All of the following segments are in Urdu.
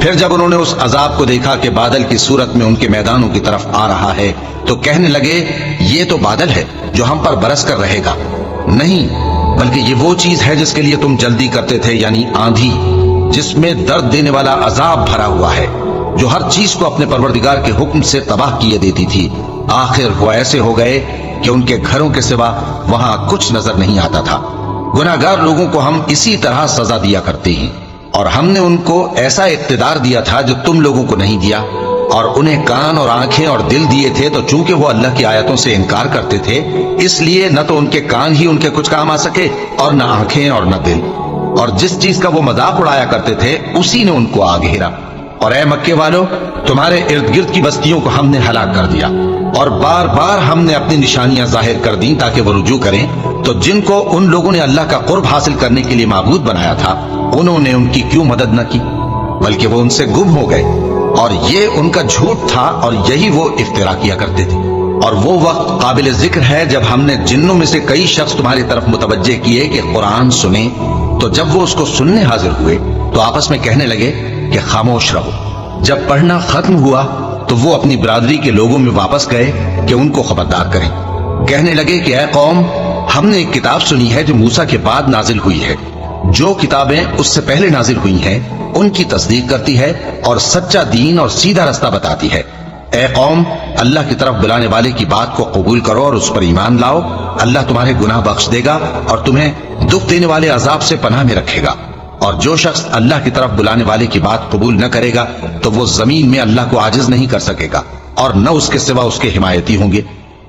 پھر جب انہوں نے اس عذاب کو دیکھا کہ بادل کی صورت میں ان کے میدانوں کی طرف آ رہا ہے تو کہنے لگے یہ تو بادل ہے جو ہم پر برس کر رہے گا، نہیں بلکہ یہ وہ چیز ہے جس کے لیے تم جلدی کرتے تھے، یعنی آندھی جس میں درد دینے والا عذاب بھرا ہوا ہے، جو ہر چیز کو اپنے پروردگار کے حکم سے تباہ کیے دیتی تھی۔ آخر وہ ایسے ہو گئے کہ ان کے گھروں کے سوا وہاں کچھ نظر نہیں آتا تھا۔ گناہگار لوگوں کو ہم اسی طرح سزا دیا کرتے ہیں، اور ہم نے ان کو ایسا اقتدار دیا تھا جو تم لوگوں کو نہیں دیا، اور انہیں کان اور آنکھیں اور دل دیے تھے، تو چونکہ وہ اللہ کی آیتوں سے انکار کرتے تھے اس لیے نہ تو ان کے کان ہی ان کے کچھ کام آ سکے اور نہ آنکھیں اور نہ دل، اور جس چیز کا وہ مذاق اڑایا کرتے تھے اسی نے ان کو آ گھیرا۔ اور اے مکے والو، تمہارے ارد گرد کی بستیوں کو ہم نے ہلاک کر دیا، اور بار بار ہم نے اپنی نشانیاں ظاہر کر دیں تاکہ وہ رجوع کریں، تو جن کو ان لوگوں نے اللہ کا قرب حاصل کرنے کے لیے معبود بنایا تھا انہوں نے ان کی کیوں مدد نہ کی، بلکہ وہ ان سے گم ہو گئے، اور یہ ان کا جھوٹ تھا اور یہی وہ افترا کیا کرتے تھے۔ اور وہ وقت قابل ذکر ہے جب ہم نے جنوں میں سے کئی شخص تمہاری طرف متوجہ کیے کہ قرآن سنیں، تو جب وہ اس کو سننے حاضر ہوئے تو آپس میں کہنے لگے کہ خاموش رہو۔ جب پڑھنا ختم ہوا تو وہ اپنی برادری کے لوگوں میں واپس گئے کہ ان کو خبردار کریں۔ کہنے لگے کہ اے قوم، ہم نے ایک کتاب سنی ہے جو موسیٰ کے بعد نازل ہوئی ہے، جو کتابیں اس سے پہلے نازل ہوئی ہیں ان کی تصدیق کرتی ہے اور سچا دین اور سیدھا رستہ بتاتی ہے۔ اے قوم، اللہ کی طرف بلانے والے کی بات کو قبول کرو اور اس پر ایمان لاؤ، اللہ تمہارے گناہ بخش دے گا اور تمہیں دکھ دینے والے عذاب سے پناہ میں رکھے گا۔ اور جو شخص اللہ کی طرف بلانے والے کی بات قبول نہ کرے گا تو وہ زمین میں اللہ کو عاجز نہیں کر سکے گا اور نہ اس کے سوا اس کے حمایتی ہوں گے۔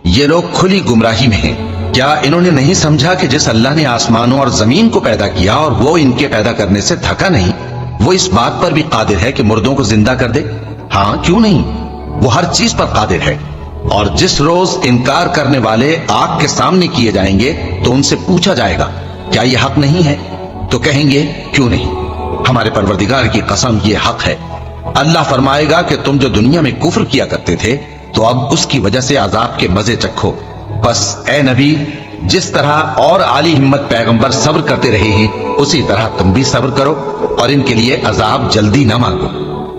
یہ لوگ کھلی گمراہی میں ہیں۔ کیا انہوں نے نہیں سمجھا کہ جس اللہ نے آسمانوں اور زمین کو پیدا کیا اور وہ ان کے پیدا کرنے سے تھکا نہیں، وہ اس بات پر بھی قادر ہے کہ مردوں کو زندہ کر دے؟ ہاں، کیوں نہیں، وہ ہر چیز پر قادر ہے۔ اور جس روز انکار کرنے والے آگ کے سامنے کیے جائیں گے تو ان سے پوچھا جائے گا کیا یہ حق نہیں ہے؟ تو کہیں گے کیوں نہیں، ہمارے پروردگار کی قسم یہ حق ہے۔ اللہ فرمائے گا کہ تم جو دنیا میں کفر کیا کرتے تھے تو اب اس کی وجہ سے عذاب کے مزے چکھو۔ بس اے نبی، جس طرح اور عالی ہمت پیغمبر صبر کرتے رہے ہیں اسی طرح تم بھی صبر کرو اور ان کے لیے عذاب جلدی نہ مانگو۔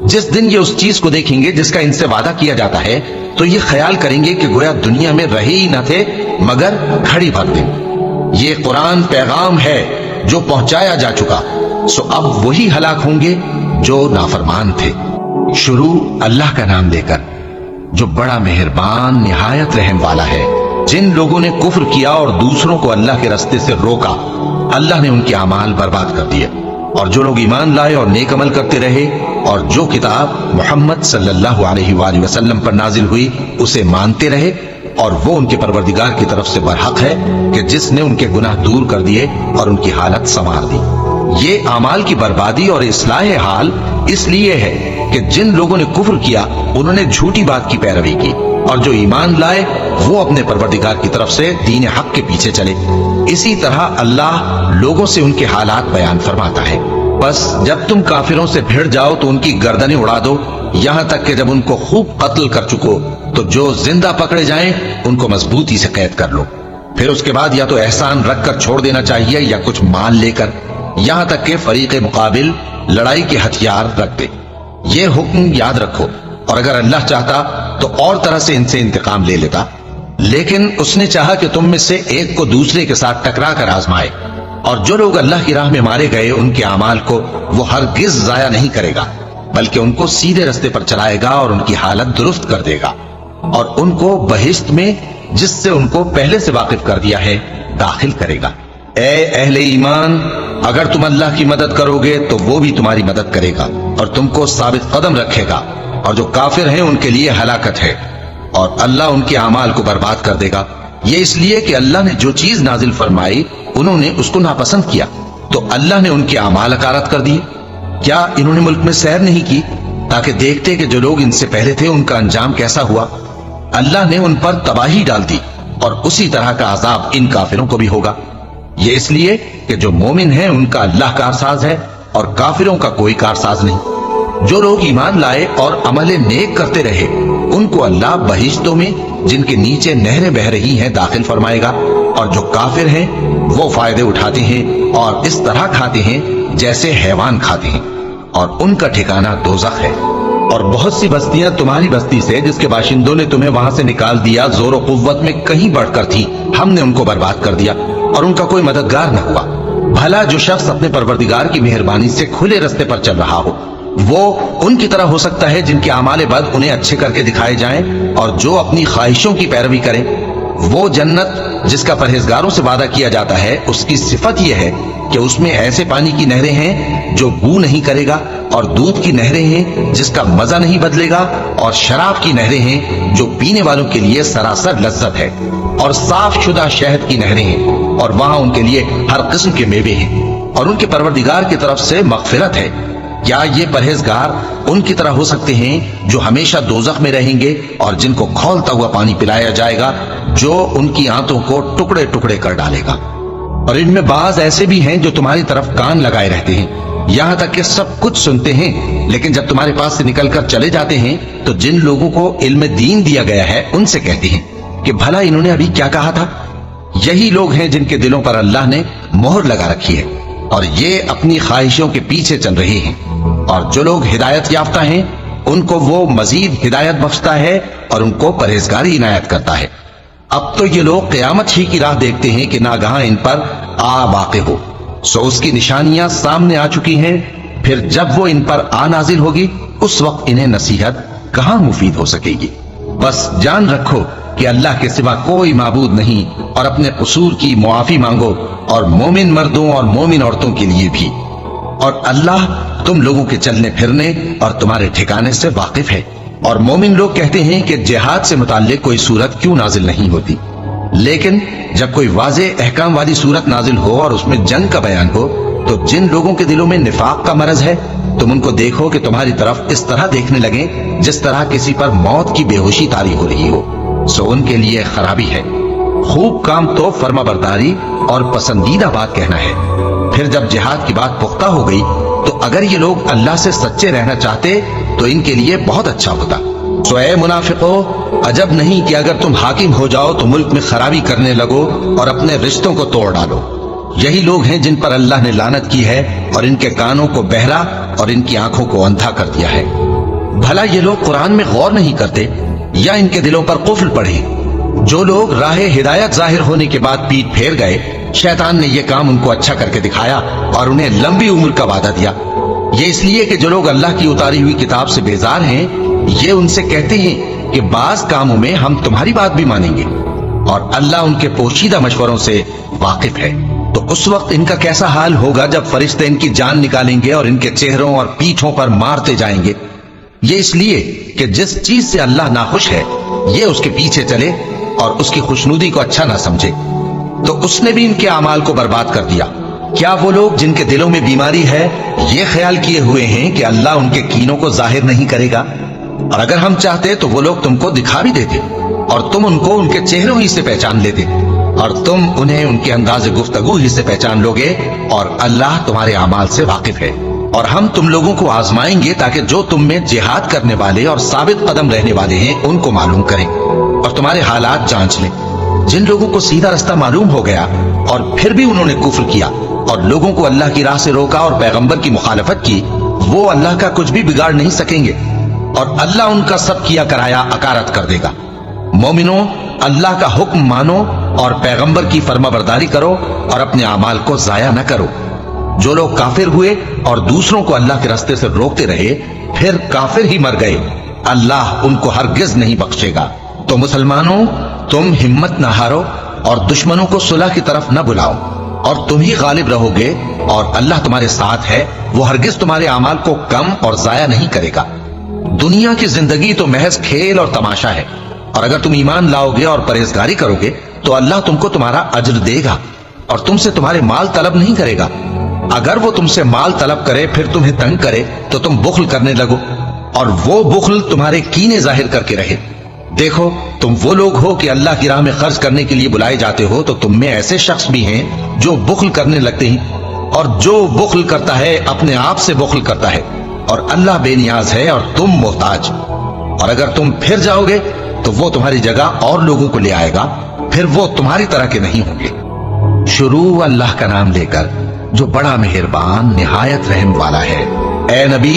جس دن یہ اس چیز کو دیکھیں گے جس کا ان سے وعدہ کیا جاتا ہے تو یہ خیال کریں گے کہ گویا دنیا میں رہے ہی نہ تھے مگر گھڑی بھر دن۔ یہ قرآن پیغام ہے جو پہنچایا جا چکا، سو اب وہی ہلاک ہوں گے جو نافرمان تھے۔ شروع اللہ کا نام لے کر جو بڑا مہربان نہایت رحم والا ہے۔ جن لوگوں نے کفر کیا اور دوسروں کو اللہ کے رستے سے روکا، اللہ نے ان کے اعمال برباد کر دیے، اور جو لوگ ایمان لائے اور نیک عمل کرتے رہے اور جو کتاب محمد صلی اللہ علیہ وآلہ وسلم پر نازل ہوئی اسے مانتے رہے، اور وہ ان کے پروردگار کی طرف سے برحق ہے کہ جس نے ان کے گناہ دور کر دیے اور ان کی حالت سنوار دی۔ یہ اعمال کی بربادی اور اصلاح حال اس لیے ہے کہ جن لوگوں نے کفر کیا انہوں نے جھوٹی بات کی پیروی کی، اور جو ایمان لائے وہ اپنے پروردگار کی طرف سے دین حق کے پیچھے چلے۔ اسی طرح اللہ لوگوں سے ان کے حالات بیان فرماتا ہے۔ بس جب تم کافروں سے بھیڑ جاؤ تو ان کی گردنیں اڑا دو، یہاں تک کہ جب ان کو خوب قتل کر چکو تو جو زندہ پکڑے جائیں ان کو مضبوطی سے قید کر لو۔ پھر اس کے بعد یا تو احسان رکھ کر چھوڑ دینا چاہیے یا کچھ مال لے کر، یہاں تک کہ فریق مقابل لڑائی کے ہتھیار رکھ دے۔ یہ حکم یاد رکھو، اور اگر اللہ چاہتا تو اور طرح سے ان سے انتقام لے لیتا، لیکن اس نے چاہا کہ تم میں سے ایک کو دوسرے کے ساتھ ٹکرا کر آزمائے۔ اور جو لوگ اللہ کی راہ میں مارے گئے ان کے اعمال کو وہ ہرگز ضائع نہیں کرے گا، بلکہ ان کو سیدھے رستے پر چلائے گا اور ان کی حالت درست کر دے گا، اور ان کو بہشت میں جس سے ان کو پہلے سے واقف کر دیا ہے داخل کرے گا۔ اے اہل ایمان، اگر تم اللہ کی مدد کرو گے تو وہ بھی تمہاری مدد کرے گا اور تم کو ثابت قدم رکھے گا، اور جو کافر ہیں ان کے لیے ہلاکت ہے، اور اللہ ان کے اعمال کو برباد کر دے گا۔ یہ اس لیے کہ اللہ نے جو چیز نازل فرمائی انہوں نے اس کو ناپسند کیا، تو اللہ نے ان کے اعمال اکارت کر دیے۔ کیا انہوں نے ملک میں سیر نہیں کی تاکہ دیکھتے کہ جو لوگ ان سے پہلے تھے ان کا انجام کیسا ہوا؟ اللہ نے ان پر تباہی ڈال دی، اور اسی طرح کا عذاب ان کافروں کو بھی ہوگا۔ یہ اس لیے کہ جو مومن ہیں ان کا اللہ کارساز ہے اور کافروں کا کوئی کارساز نہیں۔ جو لوگ ایمان لائے اور عمل نیک کرتے رہے ان کو اللہ بہشتوں میں جن کے نیچے نہریں بہ رہی ہیں داخل فرمائے گا، اور جو کافر ہیں وہ فائدے اٹھاتے ہیں اور اس طرح کھاتے ہیں جیسے حیوان کھاتے ہیں۔ اور ان کا ٹھکانہ دوزخ ہے۔ اور بہت سی بستیاں تمہاری بستی سے جس کے باشندوں نے تمہیں وہاں سے نکال دیا زور و قوت میں کہیں بڑھ کر تھی، ہم نے ان کو برباد کر دیا اور ان کا کوئی مددگار نہ ہوا۔ بھلا جو شخص اپنے پروردگار کی مہربانی سے کھلے رستے پر چل رہا ہو وہ ان کی طرح ہو سکتا ہے جن کے اعمال بد انہیں اچھے کر کے دکھائے جائیں، اور جو اپنی خواہشوں کی پیروی کریں۔ وہ جنت جس کا پرہیزگاروں سے وعدہ کیا جاتا ہے، اس کی صفت یہ ہے کہ اس میں ایسے پانی کی نہریں ہیں جو بو نہیں کرے گا، اور دودھ کی نہریں ہیں جس کا مزہ نہیں بدلے گا، اور شراب کی نہریں ہیں جو پینے والوں کے لیے سراسر لذت ہے، اور صاف شدہ شہد کی نہریں ہیں، اور وہاں ان کے لیے ہر قسم کے میوے ہیں، اور ان کے پروردگار کی طرف سے مغفرت ہے۔ کیا یہ پرہیزگار ان کی طرح ہو سکتے ہیں جو ہمیشہ دوزخ میں رہیں گے اور جن کو کھولتا ہوا پانی پلایا جائے گا جو ان کی آنتوں کو ٹکڑے ٹکڑے کر ڈالے گا؟ اور ان میں بعض ایسے بھی ہیں جو تمہاری طرف کان لگائے رہتے ہیں، یہاں تک کہ سب کچھ سنتے ہیں، لیکن جب تمہارے پاس سے نکل کر چلے جاتے ہیں تو جن لوگوں کو علم دین دیا گیا ہے ان سے کہتے ہیں کہ بھلا انہوں نے ابھی کیا کہا تھا۔ یہی لوگ ہیں جن کے دلوں پر اللہ نے مہر لگا رکھی ہے اور یہ اپنی خواہشوں کے پیچھے چل رہے ہیں، اور جو لوگ ہدایت یافتہ ہیں ان کو وہ مزید ہدایت بخشتا ہے اور ان کو پرہیزگاری عنایت کرتا ہے۔ اب تو یہ لوگ قیامت ہی کی راہ دیکھتے ہیں کہ ناگہاں ان پر آ واقع ہو، سو اس کی نشانیاں سامنے آ چکی ہیں، پھر جب وہ ان پر آ نازل ہوگی اس وقت انہیں نصیحت کہاں مفید ہو سکے گی۔ بس جان رکھو کہ اللہ کے سوا کوئی معبود نہیں، اور اپنے قصور کی معافی مانگو، اور مومن مردوں اور مومن عورتوں کے لیے بھی۔ اور اللہ تم لوگوں کے چلنے پھرنے اور تمہارے ٹھکانے سے واقف ہے۔ اور مومن لوگ کہتے ہیں کہ جہاد سے متعلق کوئی سورت کیوں نازل نہیں ہوتی، لیکن جب کوئی واضح احکام والی سورت نازل ہو اور اس میں جنگ کا بیان ہو تو جن لوگوں کے دلوں میں نفاق کا مرض ہے تم ان کو دیکھو کہ تمہاری طرف اس طرح دیکھنے لگیں جس طرح کسی پر موت کی بے ہوشی طاری ہو رہی ہو، سو ان کے لیے خرابی ہے۔ خوب کام تو فرما برداری اور پسندیدہ بات کہنا ہے۔ پھر جب جہاد کی بات پختہ ہو گئی تو اگر یہ لوگ اللہ سے سچے رہنا چاہتے تو ان کے لیے بہت اچھا ہوتا۔ سو اے منافقو، عجب نہیں کہ اگر تم حاکم ہو جاؤ تو ملک میں خرابی کرنے لگو اور اپنے رشتوں کو توڑ ڈالو۔ یہی لوگ ہیں جن پر اللہ نے لعنت کی ہے اور ان کے کانوں کو بہرا اور ان کی آنکھوں کو اندھا کر دیا ہے۔ بھلا یہ لوگ قرآن میں غور نہیں کرتے یا ان کے دلوں پر قفل پڑے؟ جو لوگ راہ ہدایت ظاہر ہونے کے بعد پیٹ پھیر گئے، شیطان نے یہ کام ان کو اچھا کر کے دکھایا اور انہیں لمبی عمر کا وعدہ دیا۔ یہ اس لیے کہ جو لوگ اللہ کی اتاری ہوئی کتاب سے بیزار ہیں یہ ان سے کہتے ہیں کہ بعض کاموں میں ہم تمہاری بات بھی مانیں گے، اور اللہ ان کے پوشیدہ مشوروں سے واقف ہے۔ تو اس وقت ان کا کیسا حال ہوگا جب فرشتے ان کی جان نکالیں گے اور ان کے چہروں اور پیٹھوں پر مارتے جائیں گے۔ یہ اس لیے کہ جس چیز سے اللہ ناخوش ہے یہ اس کے پیچھے چلے اور اس کی خوشنودی کو اچھا نہ سمجھے، تو اس نے بھی ان کے اعمال کو برباد کر دیا۔ کیا وہ لوگ جن کے دلوں میں بیماری ہے یہ خیال کیے ہوئے ہیں کہ اللہ ان کے کینوں کو ظاہر نہیں کرے گا؟ اور اگر ہم چاہتے تو وہ لوگ تم کو دکھا بھی دیتے اور تم ان کو ان کے چہروں ہی سے پہچان لیتے، اور تم انہیں ان کے انداز گفتگو ہی سے پہچان لوگے، اور اللہ تمہارے اعمال سے واقف ہے۔ اور ہم تم لوگوں کو آزمائیں گے تاکہ جو تم میں جہاد کرنے والے اور ثابت قدم رہنے والے ہیں ان کو معلوم کریں اور تمہارے حالات جانچ لیں۔ جن لوگوں کو سیدھا رستہ معلوم ہو گیا اور پھر بھی انہوں نے کفر کیا اور لوگوں کو اللہ کی راہ سے روکا اور پیغمبر کی مخالفت کی، وہ اللہ کا کچھ بھی بگاڑ نہیں سکیں گے، اور اللہ ان کا سب کیا کرایا اکارت کر دے گا۔ مومنوں، اللہ کا حکم مانو اور پیغمبر کی فرما برداری کرو اور اپنے اعمال کو ضائع نہ کرو۔ جو لوگ کافر ہوئے اور دوسروں کو اللہ کے راستے سے روکتے رہے پھر کافر ہی مر گئے، اللہ ان کو ہرگز نہیں بخشے گا۔ تو مسلمانوں، تم ہمت نہ ہارو اور دشمنوں کو صلح کی طرف نہ بلاؤ، اور تم ہی غالب رہو گے، اور اللہ تمہارے ساتھ ہے، وہ ہرگز تمہارے اعمال کو کم اور ضائع نہیں کرے گا۔ دنیا کی زندگی تو محض کھیل اور تماشا ہے، اور اگر تم ایمان لاؤ گے اور پرہیزگاری کرو گے تو اللہ تم کو تمہارا اجر دے گا اور تم سے تمہارے مال طلب نہیں کرے گا۔ اگر وہ تم سے مال طلب کرے پھر تمہیں تنگ کرے تو تم بخل کرنے لگو، اور وہ بخل تمہارے کینے ظاہر کر کے رہے۔ دیکھو، تم وہ لوگ ہو کہ اللہ کی راہ میں خرچ کرنے کے لیے بلائے جاتے ہو، تو تم میں ایسے شخص بھی ہیں جو بخل کرنے لگتے ہیں، اور جو بخل کرتا ہے اپنے آپ سے بخل کرتا ہے، اور اللہ بے نیاز ہے اور تم محتاج۔ اور اگر تم پھر جاؤ گے تو وہ تمہاری جگہ اور لوگوں کو لے آئے گا، پھر وہ تمہاری طرح کے نہیں ہوں گے۔ شروع اللہ کا نام لے کر جو بڑا مہربان نہایت رحم والا ہے۔ اے نبی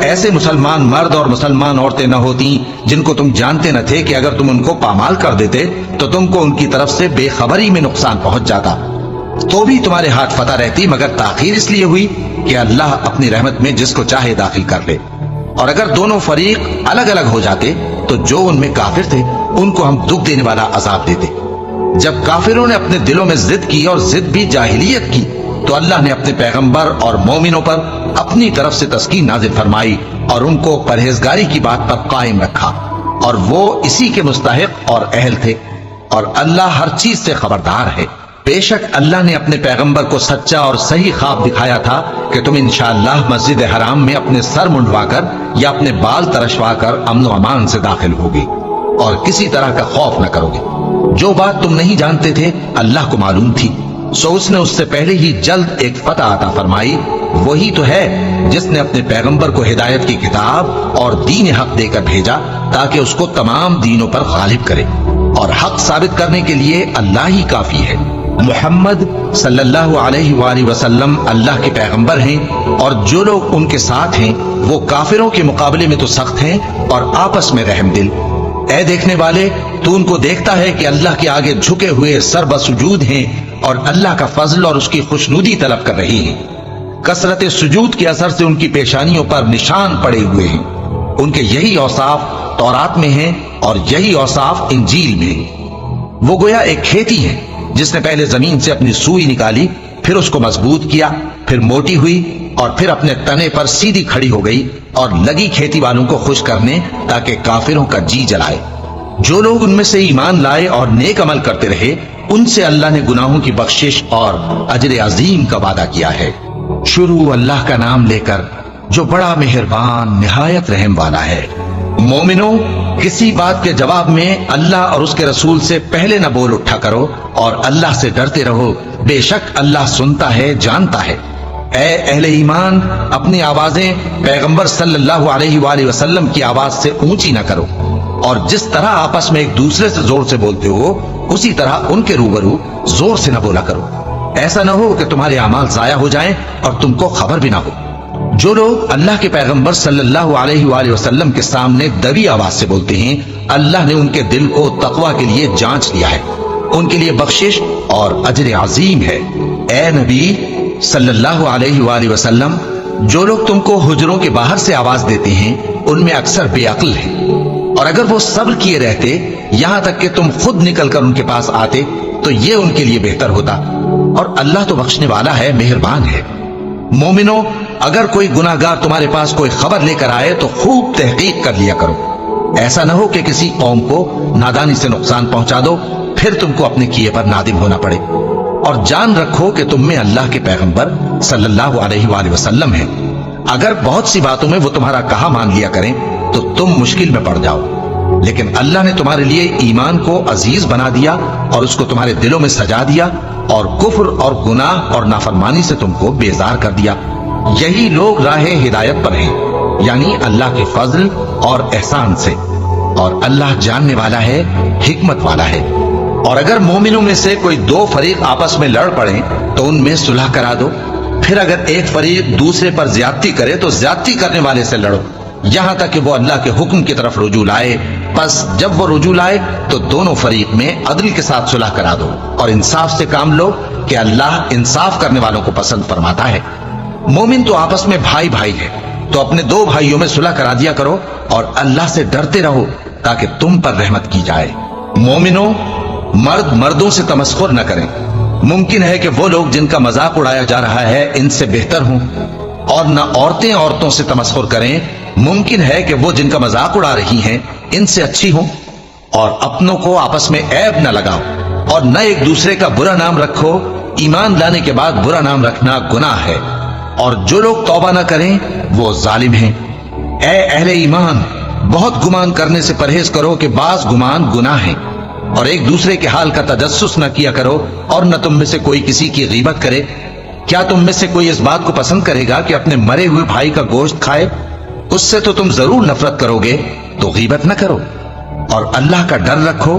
ایسے مسلمان مرد اور مسلمان عورتیں نہ ہوتی جن کو تم جانتے نہ تھے کہ اگر تم ان کو پامال کر دیتے تو تم کو ان کی طرف سے بے خبری میں نقصان پہنچ جاتا، تو بھی تمہارے ہاتھ فتح رہتی، مگر تاخیر اس لیے ہوئی کہ اللہ اپنی رحمت میں جس کو چاہے داخل کر لے۔ اور اگر دونوں فریق الگ الگ ہو جاتے تو جو ان میں کافر تھے ان کو ہم دکھ دینے والا عذاب دیتے۔ جب کافروں نے اپنے دلوں میں ضد کی، اور ضد بھی جاہلیت کی، تو اللہ نے اپنے پیغمبر اور مومنوں پر اپنی طرف سے تسکین نازل فرمائی اور ان کو پرہیزگاری کی بات پر قائم رکھا، اور وہ اسی کے مستحق اور اہل تھے، اور اللہ ہر چیز سے خبردار ہے۔ بے شک اللہ نے اپنے پیغمبر کو سچا اور صحیح خواب دکھایا تھا کہ تم انشاءاللہ مسجد حرام میں اپنے سر منڈوا کر یا اپنے بال ترشوا کر امن و امان سے داخل ہوگے اور کسی طرح کا خوف نہ کرو گے۔ جو بات تم نہیں جانتے تھے اللہ کو معلوم تھی، سو اس نے اس سے پہلے ہی جلد ایک فتح عطا فرمائی۔ وہی تو ہے جس نے اپنے پیغمبر کو ہدایت کی کتاب اور دین حق دے کر بھیجا تاکہ اس کو تمام دینوں پر غالب کرے، اور حق ثابت کرنے کے لیے اللہ ہی کافی ہے۔ محمد صلی اللہ علیہ وآلہ وسلم اللہ کے پیغمبر ہیں، اور جو لوگ ان کے ساتھ ہیں وہ کافروں کے مقابلے میں تو سخت ہیں اور آپس میں رحم دل۔ اے دیکھنے والے، تو ان کو دیکھتا ہے کہ اللہ کے آگے جھکے ہوئے سر بسجود ہیں اور اللہ کا فضل اور اس کی خوشنودی طلب کر رہی ہیں۔ کثرت سجود کے اثر سے ان کی پیشانیوں پر نشان پڑے ہوئے ہیں۔ ان کے یہی اوصاف تورات میں ہیں اور یہی اوصاف انجیل میں ہیں۔ وہ گویا ایک کھیتی ہے جس نے پہلے زمین سے اپنی سوئی نکالی، پھر اس کو مضبوط کیا، پھر موٹی ہوئی، اور پھر اپنے تنے پر سیدھی کھڑی ہو گئی اور لگی کھیتی والوں کو خوش کرنے تاکہ کافروں کا جی جلائے۔ جو لوگ ان میں سے ایمان لائے اور نیک عمل کرتے رہے ان سے اللہ نے گناہوں کی بخشش اور اجر عظیم کا وعدہ کیا ہے۔ شروع اللہ کا نام لے کر جو بڑا مہربان نہایت رحم والا ہے۔ مومنوں، کسی بات کے جواب میں اللہ اور اس کے رسول سے پہلے نہ بول اٹھا کرو اور اللہ سے ڈرتے رہو، بے شک اللہ سنتا ہے، جانتا ہے۔ اے اہل ایمان، اپنی آوازیں پیغمبر صلی اللہ علیہ وآلہ وسلم کی آواز سے اونچی نہ کرو، اور جس طرح آپس میں ایک دوسرے سے زور سے بولتے ہو اسی طرح ان کے روبرو زور سے نہ بولا کرو، ایسا نہ ہو کہ تمہارے اعمال ضائع ہو جائیں اور تم کو خبر بھی نہ ہو۔ جو لوگ اللہ کے پیغمبر صلی اللہ علیہ وآلہ وسلم کے سامنے دبی آواز سے بولتے ہیں اللہ نے ان کے دل کو تقوی کے لیے جانچ لیا ہے، ان کے لیے بخشش اور اجر عظیم ہے۔ اے نبی صلی اللہ علیہ وآلہ وسلم، جو لوگ تم کو حجروں کے باہر سے آواز دیتے ہیں ان میں اکثر بے عقل ہیں، اور اگر وہ صبر کیے رہتے یہاں تک کہ تم خود نکل کر ان کے پاس آتے تو یہ ان کے لیے بہتر ہوتا، اور اللہ تو بخشنے والا ہے، مہربان ہے۔ مومنوں، اگر کوئی گناہگار تمہارے پاس کوئی خبر لے کر آئے تو خوب تحقیق کر لیا کرو، ایسا نہ ہو کہ کسی قوم کو نادانی سے نقصان پہنچا دو پھر تم کو اپنے کیے پر نادم ہونا پڑے۔ اور جان رکھو کہ تم میں اللہ کے پیغمبر صلی اللہ علیہ وآلہ وسلم ہیں، اگر بہت سی باتوں میں وہ تمہارا کہا مان لیا کریں تو تم مشکل میں پڑ جاؤ، لیکن اللہ نے تمہارے لیے ایمان کو عزیز بنا دیا اور اس کو تمہارے دلوں میں سجا دیا، اور کفر اور گناہ اور نافرمانی سے تم کو بیزار کر دیا۔ یہی لوگ راہ ہدایت پر ہیں، یعنی اللہ کے فضل اور احسان سے، اور اللہ جاننے والا ہے، حکمت والا ہے۔ اور اگر مومنوں میں سے کوئی دو فریق آپس میں لڑ پڑیں تو ان میں صلح کرا دو، پھر اگر ایک فریق دوسرے پر زیادتی کرے تو زیادتی کرنے والے سے لڑو، یہاں تک کہ وہ اللہ کے حکم کی طرف رجوع لائے۔ پس جب وہ رجوع لائے تو دونوں فریق میں عدل کے ساتھ صلح کرا دو، اور انصاف سے کام لو کہ اللہ انصاف کرنے والوں کو پسند فرماتا ہے۔ مومن تو آپس میں بھائی بھائی ہے، تو اپنے دو بھائیوں میں صلح کرا دیا کرو، اور اللہ سے ڈرتے رہو تاکہ تم پر رحمت کی جائے۔ مومنوں، مرد مردوں سے تمسخر نہ کریں۔ ممکن ہے کہ وہ لوگ جن کا مذاق اڑایا جا رہا ہے ان سے بہتر ہوں، اور نہ عورتیں عورتوں سے تمسخر کریں۔ ممکن ہے کہ وہ جن کا مذاق اڑا رہی ہیں ان سے اچھی ہوں۔ اور اپنوں کو آپس میں عیب نہ لگاؤ، اور نہ ایک دوسرے کا برا نام رکھو، ایمان لانے کے بعد برا نام رکھنا گناہ ہے، اور جو لوگ توبہ نہ کریں وہ ظالم ہیں۔ اے اہل ایمان، بہت گمان کرنے سے پرہیز کرو کہ بعض گمان گناہ ہیں، اور ایک دوسرے کے حال کا تجسس نہ کیا کرو، اور نہ تم میں سے کوئی کسی کی غیبت کرے۔ کیا تم میں سے کوئی اس بات کو پسند کرے گا کہ اپنے مرے ہوئے بھائی کا گوشت کھائے؟ اس سے تو تم ضرور نفرت کرو گے، تو غیبت نہ کرو۔ اور اللہ کا ڈر رکھو،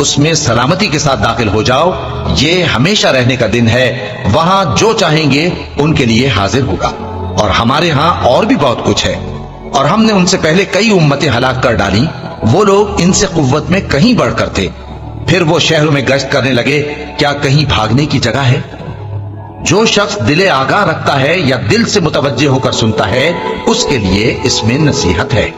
اس میں سلامتی کے ساتھ داخل ہو جاؤ، یہ ہمیشہ رہنے کا دن ہے، وہاں جو چاہیں گے ان کے لیے حاضر ہوگا، اور ہمارے ہاں اور بھی بہت کچھ ہے، اور ہم نے ان سے پہلے کئی امتیں ہلاک کر ڈالی، وہ لوگ ان سے قوت میں کہیں بڑھ کر تھے، پھر وہ شہروں میں گشت کرنے لگے، کیا کہیں بھاگنے کی جگہ ہے؟ جو شخص دل آگاہ رکھتا ہے یا دل سے متوجہ ہو کر سنتا ہے، اس کے لیے اس میں نصیحت ہے۔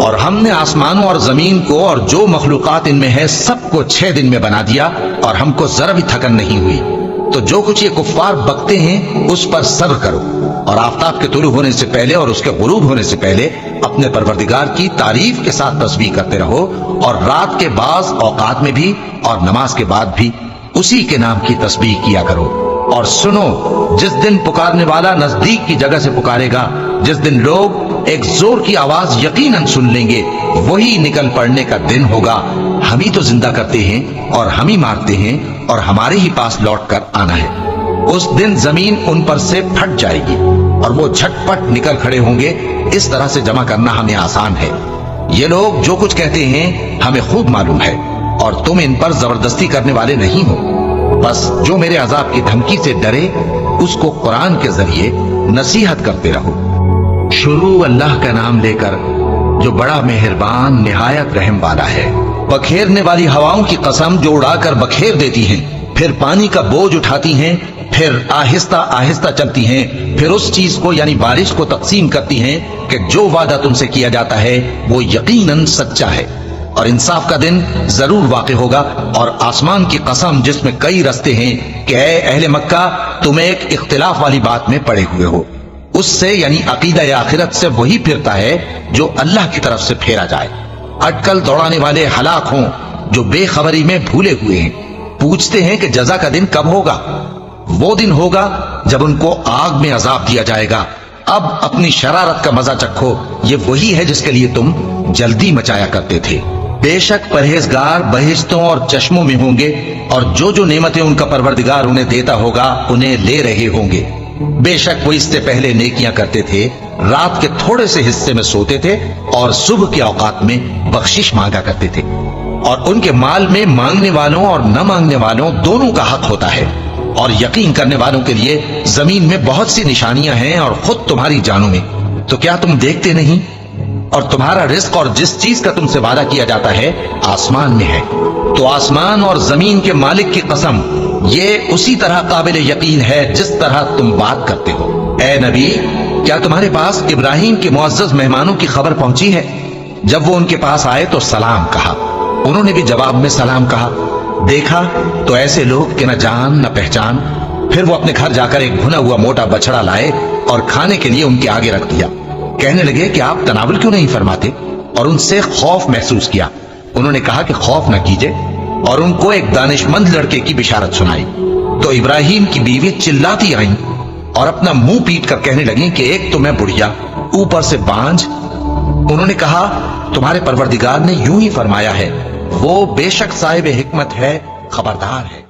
اور ہم نے آسمانوں اور زمین کو اور جو مخلوقات ان میں ہے سب کو 6 دن میں بنا دیا، اور ہم کو ذرا بھی تھکن نہیں ہوئی۔ تو جو کچھ یہ کفار بکتے ہیں اس پر صبر کرو، اور آفتاب کے طلوع ہونے سے پہلے اور اس کے غروب ہونے سے پہلے اپنے پروردگار کی تعریف کے ساتھ تسبیح کرتے رہو، اور رات کے بعض اوقات میں بھی اور نماز کے بعد بھی اسی کے نام کی تسبیح کیا کرو۔ اور سنو، جس دن پکارنے والا نزدیک کی جگہ سے پکارے گا، جس دن لوگ ایک زور کی آواز یقیناً سن لیں گے، وہی نکل پڑنے کا دن ہوگا۔ ہم ہی تو زندہ کرتے ہیں اور ہم ہی مارتے ہیں، اور ہمارے ہی پاس لوٹ کر آنا ہے۔ اس دن زمین ان پر سے پھٹ جائے گی اور وہ جھٹ پٹ نکل کھڑے ہوں گے۔ اس طرح سے جمع کرنا ہمیں آسان ہے۔ یہ لوگ جو کچھ کہتے ہیں ہمیں خوب معلوم ہے، اور تم ان پر زبردستی کرنے والے نہیں ہو۔ بس جو میرے عذاب کی دھمکی سے ڈرے اس کو قرآن کے ذریعے نصیحت کرتے رہو۔ شروع اللہ کا نام لے کر جو بڑا مہربان نہایت رحم والا ہے۔ بکھیرنے والی ہواؤں کی قسم جو اڑا کر بکھیر دیتی ہیں، پھر پانی کا بوجھ اٹھاتی ہیں، پھر آہستہ آہستہ چلتی ہیں، پھر اس چیز کو یعنی بارش کو تقسیم کرتی ہیں کہ جو وعدہ تم سے کیا جاتا ہے وہ یقیناً سچا ہے، اور انصاف کا دن ضرور واقع ہوگا۔ اور آسمان کی قسم جس میں کئی رستے ہیں کہ اے اہل مکہ، تم ایک اختلاف والی بات میں پڑے ہوئے ہو، اس سے یعنی عقیدہ یا آخرت سے وہی پھرتا ہے جو اللہ کی طرف سے پھیرا جائے۔ اٹکل دوڑانے والے ہلاک ہوں جو بے خبری میں بھولے ہوئے ہیں، پوچھتے ہیں کہ جزا کا دن کب ہوگا؟ وہ دن ہوگا جب ان کو آگ میں عذاب دیا جائے گا۔ اب اپنی شرارت کا مزہ چکھو، یہ وہی ہے جس کے لیے تم جلدی مچایا کرتے تھے۔ بے شک پرہیزگار بہشتوں اور چشموں میں ہوں گے، اور جو جو نعمتیں ان کا پروردگار انہیں دیتا ہوگا انہیں لے رہے ہوں گے۔ بے شک وہ اس سے پہلے نیکیاں کرتے تھے، رات کے تھوڑے سے حصے میں سوتے تھے اور صبح کے اوقات میں بخشش مانگا کرتے تھے، اور ان کے مال میں مانگنے والوں اور نہ مانگنے والوں دونوں کا حق ہوتا ہے۔ اور یقین کرنے والوں کے لیے زمین میں بہت سی نشانیاں ہیں، اور خود تمہاری جانوں میں، تو کیا تم دیکھتے نہیں؟ اور تمہارا رزق اور جس چیز کا تم سے وعدہ کیا جاتا ہے آسمان میں ہے۔ تو آسمان اور زمین کے مالک کی قسم، یہ اسی طرح قابل یقین ہے جس طرح تم بات کرتے ہو۔ اے نبی، کیا تمہارے پاس ابراہیم کے معزز مہمانوں کی خبر پہنچی ہے؟ جب وہ ان کے پاس آئے تو سلام کہا، انہوں نے بھی جواب میں سلام کہا۔ دیکھا تو ایسے لوگ کہ نہ جان نہ پہچان۔ پھر وہ اپنے گھر جا کر ایک بھنا ہوا موٹا بچڑا لائے اور کھانے کے لیے ان کے آگے رکھ دیا۔ کہنے لگے کہ آپ تناول کیوں نہیں فرماتے؟ اور ان سے خوف محسوس کیا۔ انہوں نے کہا کہ خوف نہ کیجئے، اور ان کو ایک دانش مند لڑکے کی بشارت سنائی۔ تو ابراہیم کی بیوی چلاتی آئیں اور اپنا منہ پیٹ کر کہنے لگیں کہ ایک تو میں بڑھیا، اوپر سے بانجھ۔ انہوں نے کہا تمہارے پروردگار نے یوں ہی فرمایا ہے، وہ بے شک صاحب حکمت ہے، خبردار ہے۔